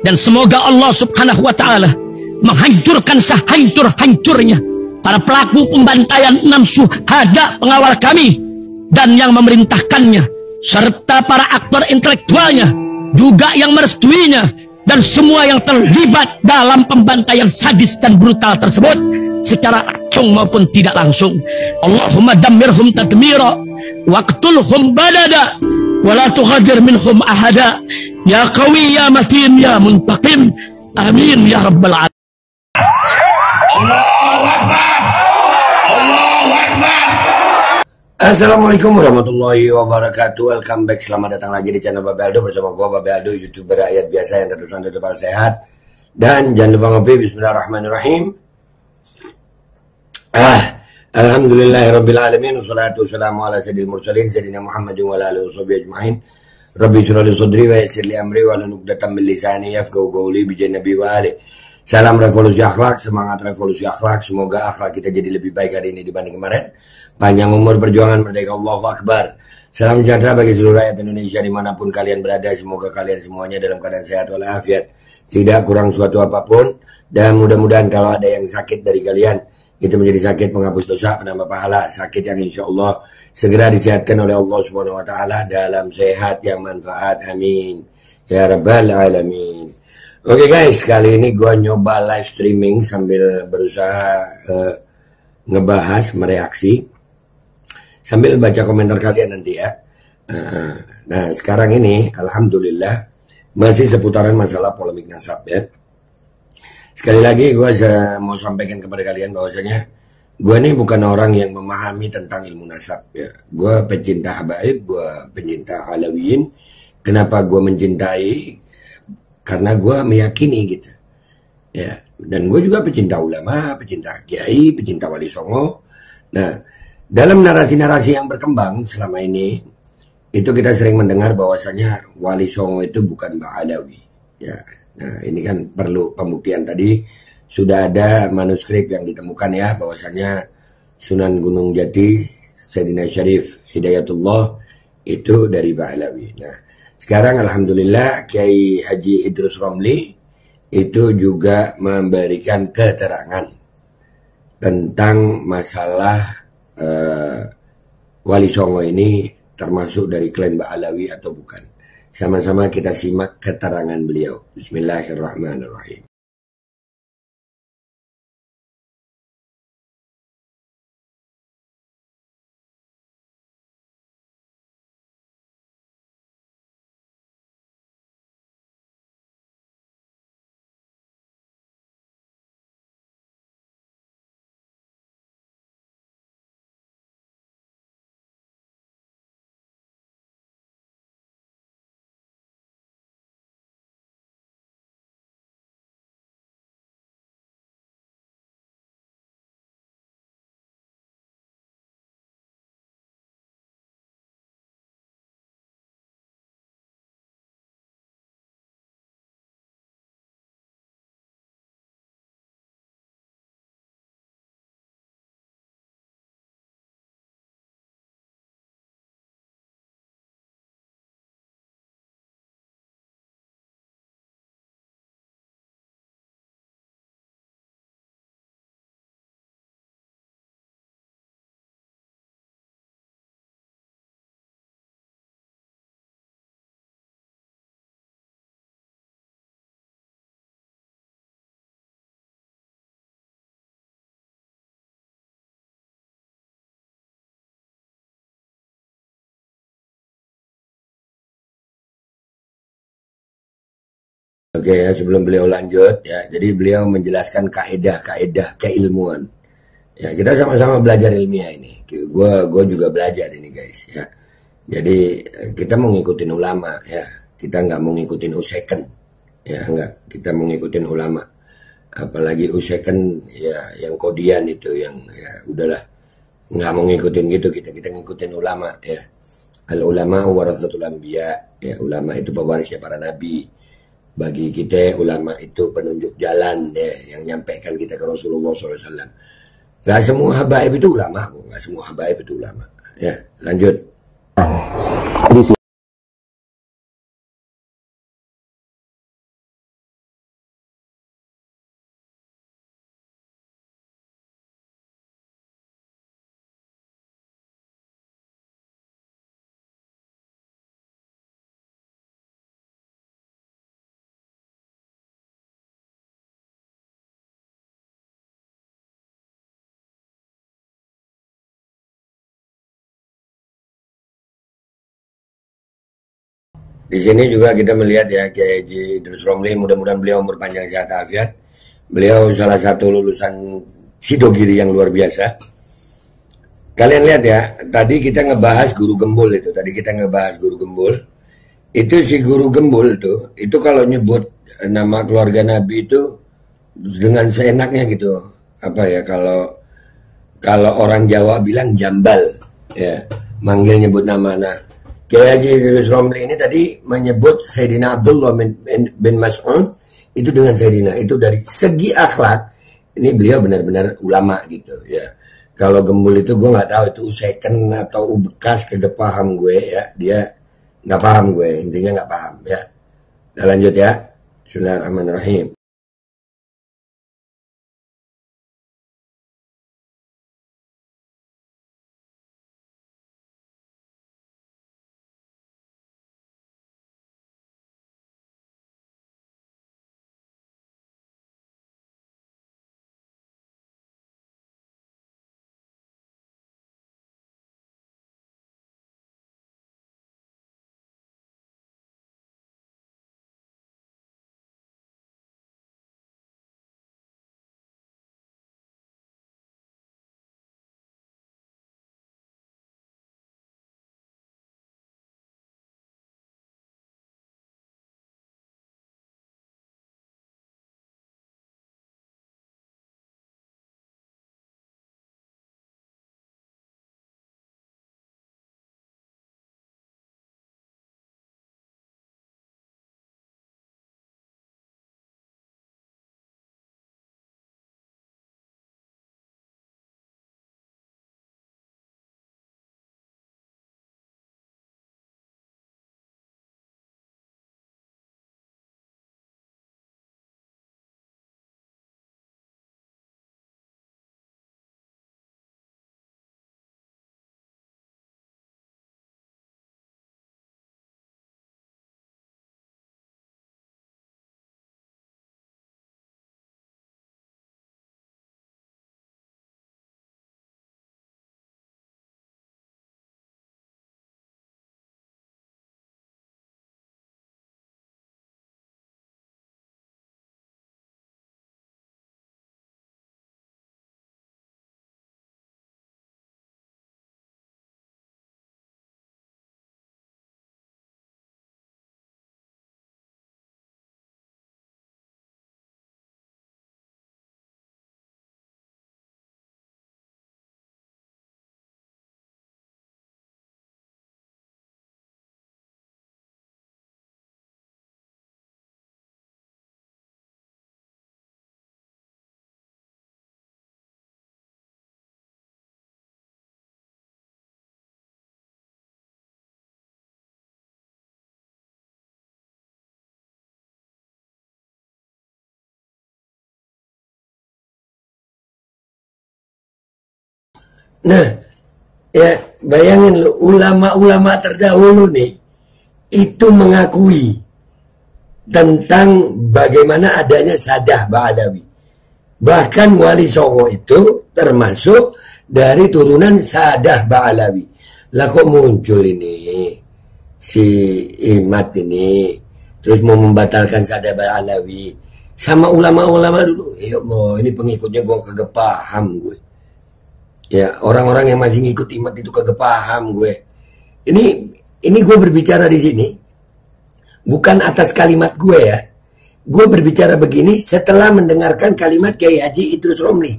Dan semoga Allah subhanahu wa ta'ala menghancurkan sehancur-hancurnya para pelaku pembantaian 6 syuhada pengawal kami dan yang memerintahkannya, serta para aktor intelektualnya juga yang merestuinya, dan semua yang terlibat dalam pembantaian sadis dan brutal tersebut secara langsung maupun tidak langsung. Allahumma dammirhum tadmira waqtulhum badada wala tughadir minhum ahada ya qawi ya matin ya muntaqim amin ya rabbal alamin. Allahu Akbar. Allahu Akbar. Assalamualaikum warahmatullahi wabarakatuh. Welcome back, selamat datang lagi di channel Babe Aldo bersama gua Babe Aldo, YouTuber rakyat biasa yang terus depan sehat. Dan jangan lupa ngopi. Bismillahirrahmanirrahim. Alhamdulillahirabbil alamin, wassalatu wassalamu ala sayyidil mursalin sayyidina Muhammadin wa ala alihi washabihi ajmain. Rabbi shrah li sadri wa yassir li amri wa hlul 'uqdatam min lisani yafqahu qawli bi nabi wa ali. Salam revolusi akhlak, semangat revolusi akhlak. Semoga akhlak kita jadi lebih baik hari ini dibanding kemarin. Panjang umur perjuangan merdeka, Allahu Akbar. Salam sejahtera bagi seluruh rakyat Indonesia dimanapun kalian berada. Semoga kalian semuanya dalam keadaan sehat walafiat, tidak kurang suatu apapun. Dan mudah-mudahan kalau ada yang sakit dari kalian, itu menjadi sakit penghapus dosa, penambah pahala, sakit yang insya Allah segera disehatkan oleh Allah Subhanahu Wa Taala dalam sehat yang manfaat. Amin ya rabbal alamin. Oke guys, kali ini gue nyoba live streaming sambil berusaha ngebahas, mereaksi, sambil baca komentar kalian nanti ya. Nah sekarang ini alhamdulillah masih seputaran masalah polemik nasab ya. Sekali lagi gue mau sampaikan kepada kalian bahwasanya gue ini bukan orang yang memahami tentang ilmu nasab ya. Gue pecinta habaib, gue pencinta alawiyin. Kenapa gue mencintai? Karena gue meyakini gitu ya. Dan gue juga pecinta ulama, pecinta kiai, pecinta wali songo. Nah dalam narasi-narasi yang berkembang selama ini, itu kita sering mendengar bahwasanya wali songo itu bukan Mbak Alawi ya. Nah ini kan perlu pembuktian. Tadi sudah ada manuskrip yang ditemukan ya, bahwasanya Sunan Gunung Jati Sayyidina Syarif Hidayatullah itu dari Mbak Alawi. Nah sekarang alhamdulillah Kiai Haji Idrus Romli itu juga memberikan keterangan tentang masalah Wali Songo ini termasuk dari klaim Mbak Alawi atau bukan. Sama-sama kita simak keterangan beliau. Bismillahirrahmanirrahim. Oke ya, sebelum beliau lanjut ya, jadi beliau menjelaskan kaedah-kaedah keilmuan. Ya, kita sama-sama belajar ilmiah ini. Gue juga belajar ini guys ya. Jadi kita mau ngikutin ulama ya. Kita nggak mau ngikutin useken ya, enggak. Kita mau ngikutin ulama. Apalagi useken ya, yang kodian itu yang ya udahlah, nggak mau ngikutin gitu. Kita ngikutin ulama ya. Al ulama warasatul anbiya ya. Ulama itu pewarisnya para nabi. Bagi kita ulama itu penunjuk jalan ya, yang nyampaikan kita ke Rasulullah SAW. Gak semua habaib itu ulama, gak semua habaib itu ulama. Ya, lanjut. Di sini juga kita melihat ya Kiai Haji Idrus Romli, mudah-mudahan beliau umur panjang sehat afiat. Beliau salah satu lulusan Sidogiri yang luar biasa. Kalian lihat ya, tadi kita ngebahas guru gembul itu. Tadi kita ngebahas guru gembul. Itu si guru gembul tuh, itu kalau nyebut nama keluarga Nabi itu dengan seenaknya gitu. Apa ya, kalau kalau orang Jawa bilang jambal, ya, manggil nyebut nama. Nah, Kiai Haji Idrus Romli ini tadi menyebut Sayyidina Abdullah bin Mas'ud itu dengan Sayyidina. Itu dari segi akhlak, ini beliau benar-benar ulama gitu ya. Kalau gembul itu gue nggak tahu itu second atau bekas, kagak paham gue ya. Dia nggak paham gue, intinya nggak paham ya. Nah, lanjut ya. Bismillahirrahmanirrahim. Nah, ya bayangin lu, ulama-ulama terdahulu nih itu mengakui tentang bagaimana adanya Sadah Ba'alawi. Bahkan Wali Songo itu termasuk dari turunan Sadah Ba'alawi. Lah kok muncul ini si Imat ini terus mau membatalkan Sadah Ba'alawi sama ulama-ulama dulu. Ya Allah, ini pengikutnya gue kagak paham gue. Ya, orang-orang yang masih ngikut Imat itu kagak paham gue. Ini gue berbicara di sini bukan atas kalimat gue ya. Gue berbicara begini setelah mendengarkan kalimat Kiai Haji Idrus Romli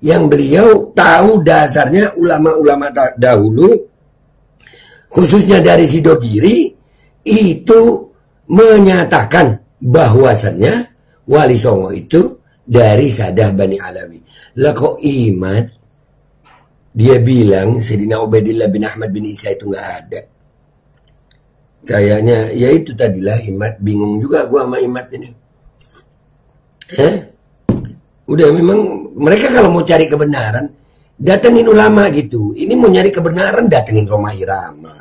yang beliau tahu dasarnya ulama-ulama dahulu khususnya dari Sidogiri itu menyatakan bahwasannya Wali Songo itu dari Sadah Bani Alawi. Lah kok Imat dia bilang Sayyidina Ubaidillah bin Ahmad bin Isa itu nggak ada. Kayaknya ya itu tadilah Imat, bingung juga gua sama Imat ini. Udah memang mereka kalau mau cari kebenaran datengin ulama gitu. Ini mau nyari kebenaran datengin Roma Irama.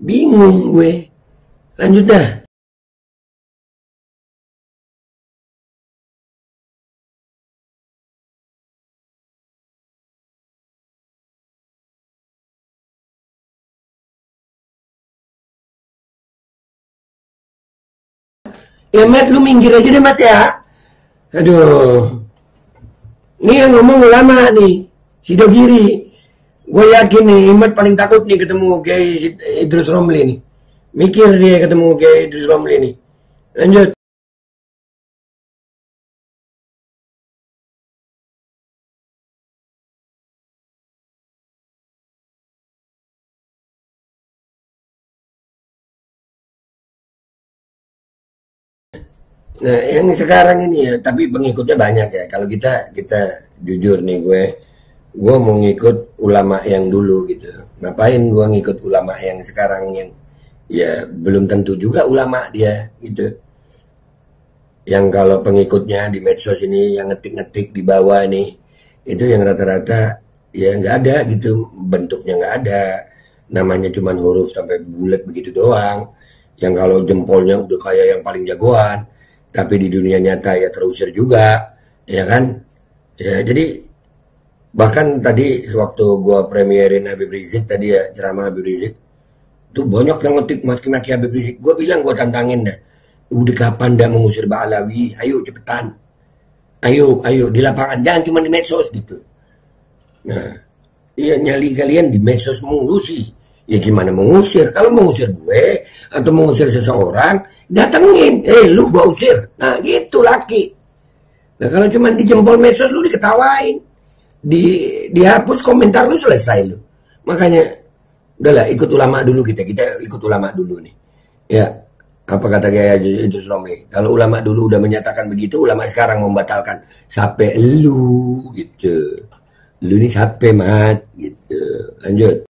Bingung gue. Lanjut dah. Ya Mat, lu minggir aja deh Mat ya. Aduh. Ini yang ngomong ulama nih, si Dogiri. Gue yakin nih, Imat paling takut nih ketemu Kiai Idrus Romli nih. Mikir dia ketemu Kiai Idrus Romli nih. Lanjut. Nah, yang sekarang ini ya, tapi pengikutnya banyak ya. Kalau kita jujur nih gue mau ngikut ulama yang dulu gitu. Ngapain gue ngikut ulama yang sekarang yang ya belum tentu juga ulama dia gitu. Yang kalau pengikutnya di medsos ini yang ngetik-ngetik di bawah nih, itu yang rata-rata ya nggak ada gitu, bentuknya nggak ada, namanya cuman huruf sampai bulat begitu doang. Yang kalau jempolnya udah kayak yang paling jagoan, tapi di dunia nyata ya terusir juga, ya kan? Ya jadi bahkan tadi waktu gua premierin Habib Rizik tadi ya, ceramah Habib Rizik, tuh banyak yang ngetik maki-maki Habib Rizik. Gua bilang gua tantangin dah. Udah kapan dah mengusir Ba'alawi? Ayo cepetan. Ayo di lapangan, jangan cuma di medsos gitu. Nah, iya nyali kalian di medsos mulu sih. Ya gimana mengusir? Kalau mengusir gue atau mengusir seseorang, datengin. Lu gua usir. Nah gitu laki. Nah kalau cuma di jempol medsos lu diketawain. Dihapus komentar lu, selesai lu. Makanya udahlah, ikut ulama dulu, kita ikut ulama dulu nih. Ya, apa kata Kiai Idrus Romli? Kalau ulama dulu udah menyatakan begitu, ulama sekarang membatalkan. Sampai lu gitu. Lu ini sampai mat gitu. Lanjut.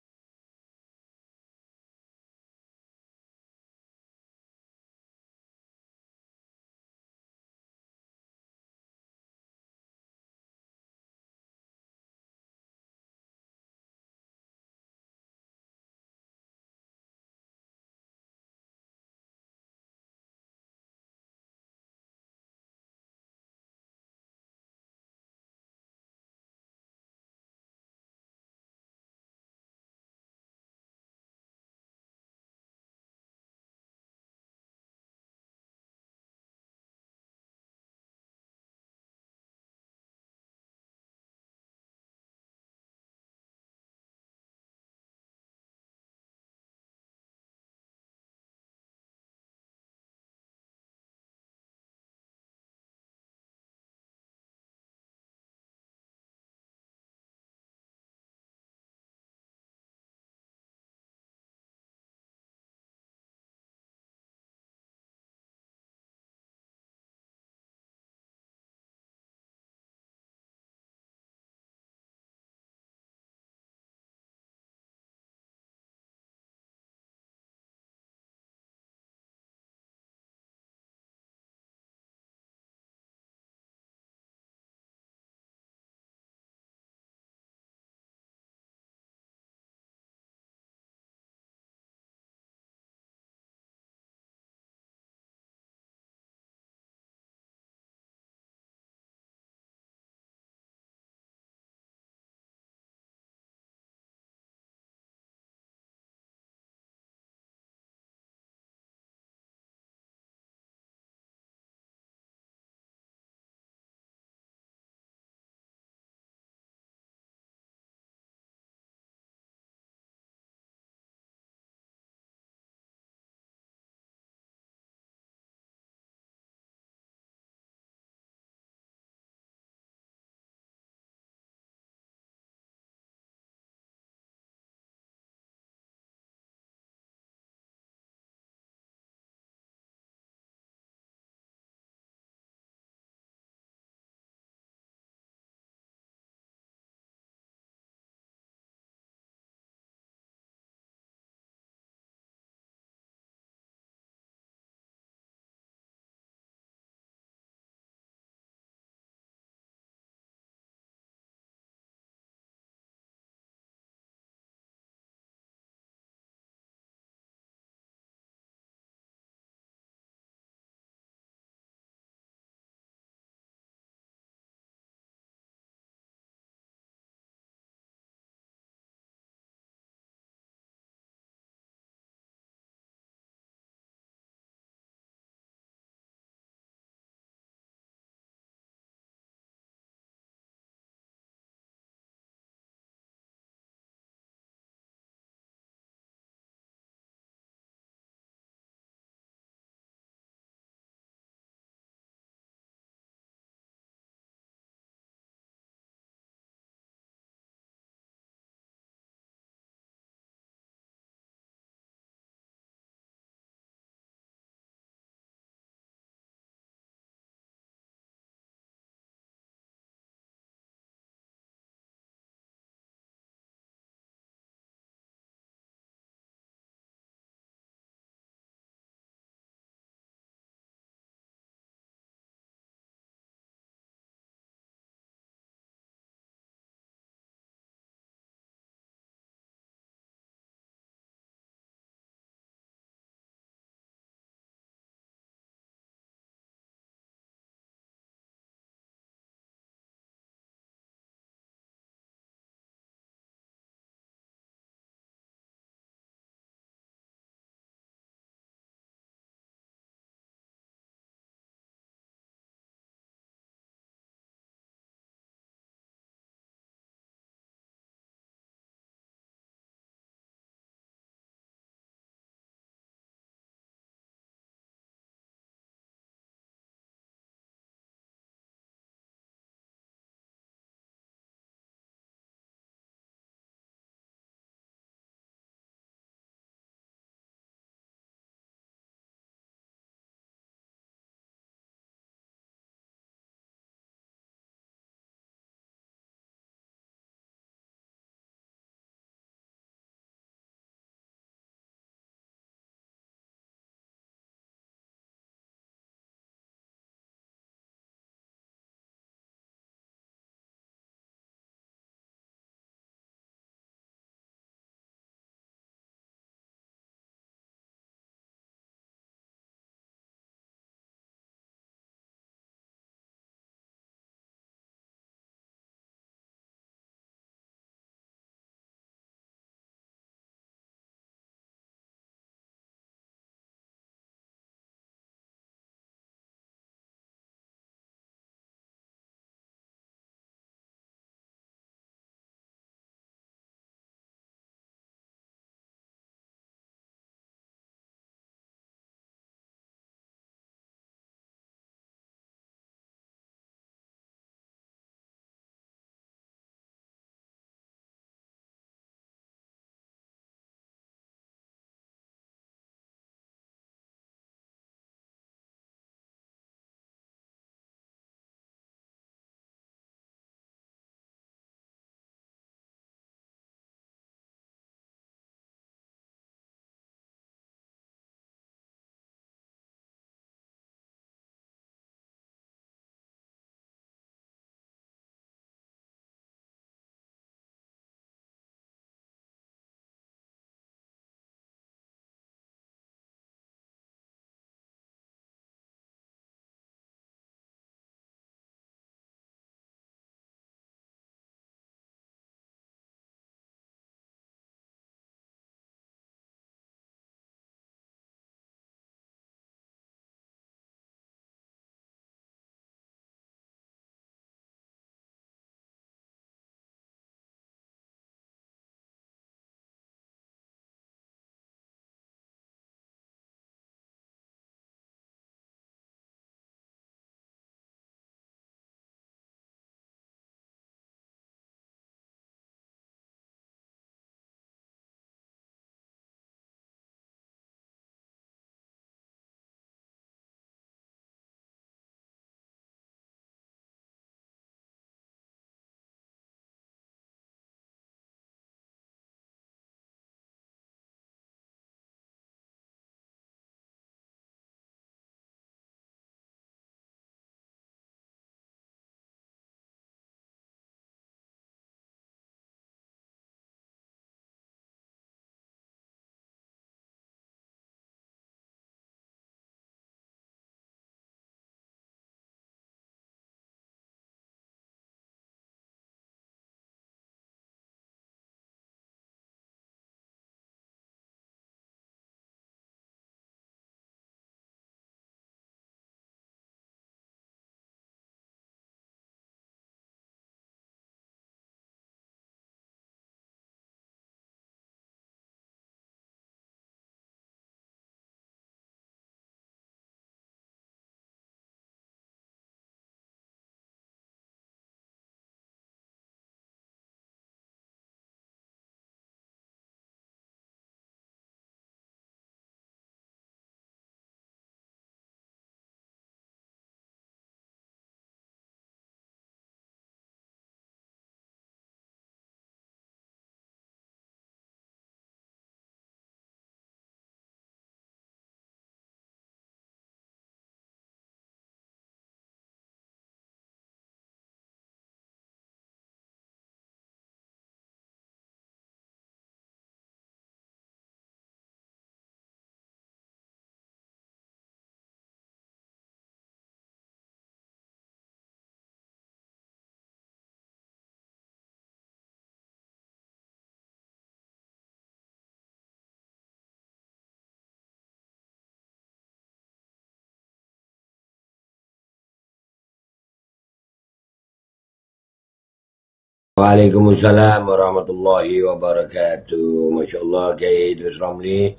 Waalaikumsalam warahmatullahi wabarakatuh. Masya Allah Kiai Idrus Romli.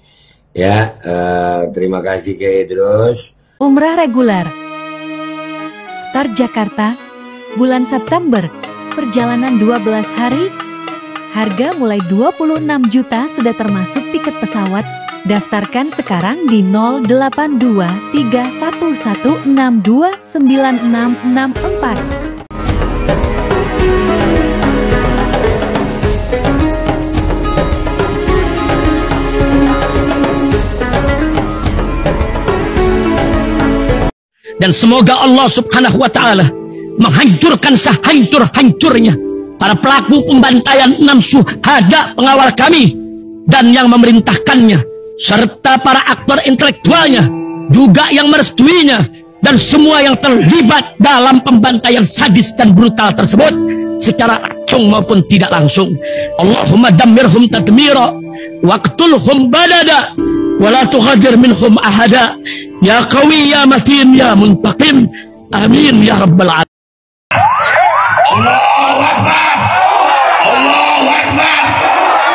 Ya, terima kasih Kiai Idrus. Umrah reguler Tar Jakarta, bulan September, perjalanan 12 hari, harga mulai 26 juta sudah termasuk tiket pesawat. Daftarkan sekarang di 082311629664. Dan semoga Allah subhanahu wa ta'ala menghancurkan sehancur-hancurnya para pelaku pembantaian 6 syuhada pengawal kami dan yang memerintahkannya, serta para aktor intelektualnya juga yang merestuinya, dan semua yang terlibat dalam pembantaian sadis dan brutal tersebut secara langsung maupun tidak langsung. Allahumma dammirhum tadmira waqtulhum badada wala tughadir minhum ahada ya qawi ya matin ya muntaqim amin ya rabbal alamin. Allahu Akbar.